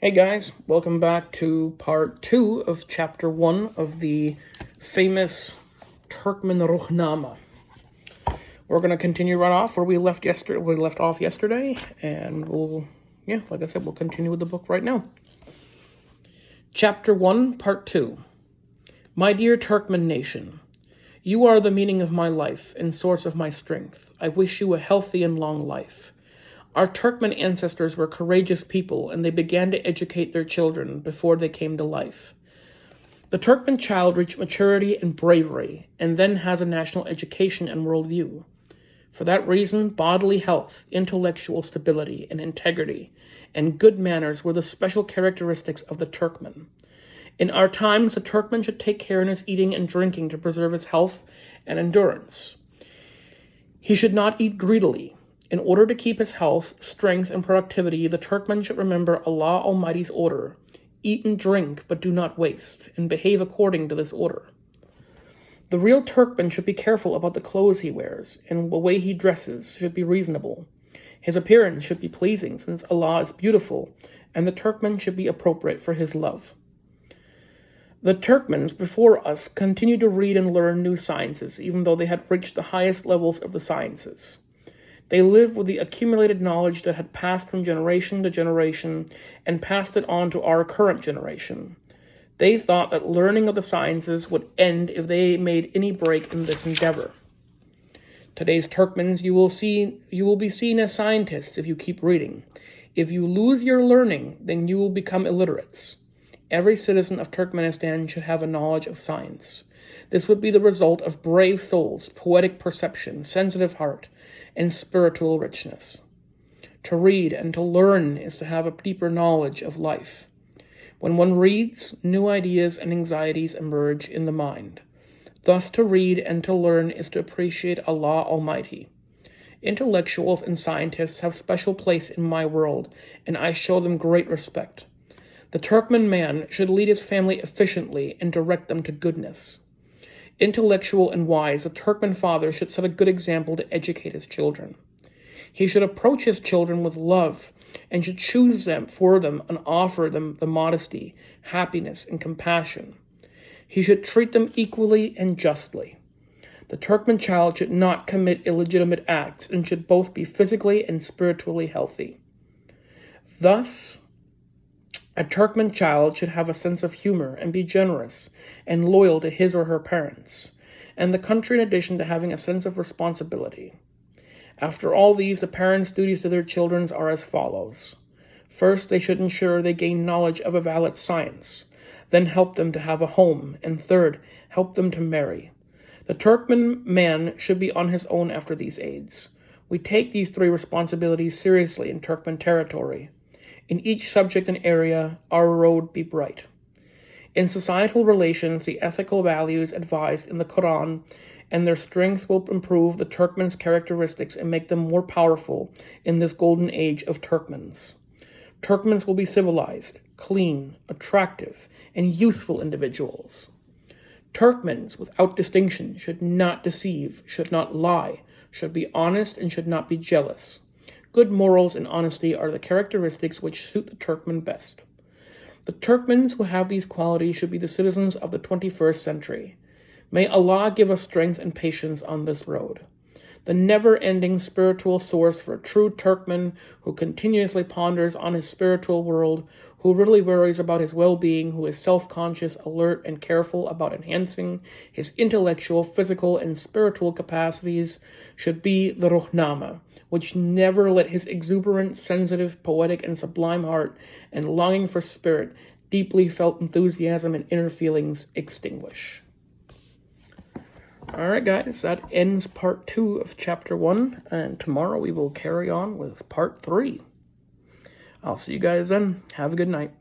Hey guys, welcome back to part 2 of chapter 1 of the famous Turkmen Ruhnama. We're going to continue right off where we left off yesterday, and like I said, we'll continue with the book right now. Chapter 1, part 2. My dear Turkmen nation, you are the meaning of my life and source of my strength. I wish you a healthy and long life. Our Turkmen ancestors were courageous people, and they began to educate their children before they came to life. The Turkmen child reaches maturity and bravery, and then has a national education and worldview. For that reason, bodily health, intellectual stability, and integrity, and good manners were the special characteristics of the Turkmen. In our times, the Turkmen should take care in his eating and drinking to preserve his health and endurance. He should not eat greedily. In order to keep his health, strength, and productivity, the Turkmen should remember Allah Almighty's order. Eat and drink, but do not waste, and behave according to this order. The real Turkmen should be careful about the clothes he wears, and the way he dresses should be reasonable. His appearance should be pleasing, since Allah is beautiful, and the Turkmen should be appropriate for his love. The Turkmens before us continued to read and learn new sciences, even though they had reached the highest levels of the sciences. They lived with the accumulated knowledge that had passed from generation to generation and passed it on to our current generation. They thought that learning of the sciences would end if they made any break in this endeavor. Today's Turkmens, you will be seen as scientists if you keep reading. If you lose your learning, then you will become illiterates. Every citizen of Turkmenistan should have a knowledge of science. This would be the result of brave souls, poetic perception, sensitive heart, and spiritual richness. To read and to learn is to have a deeper knowledge of life. When one reads, new ideas and anxieties emerge in the mind. Thus, to read and to learn is to appreciate Allah Almighty. Intellectuals and scientists have special place in my world, and I show them great respect. The Turkmen man should lead his family efficiently and direct them to goodness. Intellectual and wise, a Turkmen father should set a good example to educate his children. He should approach his children with love and should choose them for them and offer them the modesty, happiness, and compassion. He should treat them equally and justly. The Turkmen child should not commit illegitimate acts and should both be physically and spiritually healthy. Thus, a Turkmen child should have a sense of humor and be generous and loyal to his or her parents, and the country in addition to having a sense of responsibility. After all these, the parents' duties to their children are as follows. First, they should ensure they gain knowledge of a valid science, then help them to have a home, and third, help them to marry. The Turkmen man should be on his own after these aids. We take these 3 responsibilities seriously in Turkmen territory. In each subject and area, our road be bright. In societal relations, the ethical values advised in the Quran and their strength will improve the Turkmens' characteristics and make them more powerful in this golden age of Turkmens. Turkmens will be civilized, clean, attractive, and useful individuals. Turkmens, without distinction, should not deceive, should not lie, should be honest, and should not be jealous. Good morals and honesty are the characteristics which suit the Turkmen best. The Turkmens who have these qualities should be the citizens of the 21st century. May Allah give us strength and patience on this road. The never-ending spiritual source for a true Turkmen who continuously ponders on his spiritual world, who really worries about his well-being, who is self-conscious, alert, and careful about enhancing his intellectual, physical, and spiritual capacities, should be the Ruhnama, which never let his exuberant, sensitive, poetic, and sublime heart and longing for spirit, deeply felt enthusiasm and inner feelings extinguish. Alright guys, that ends part 2 of chapter 1, and tomorrow we will carry on with part 3. I'll see you guys then. Have a good night.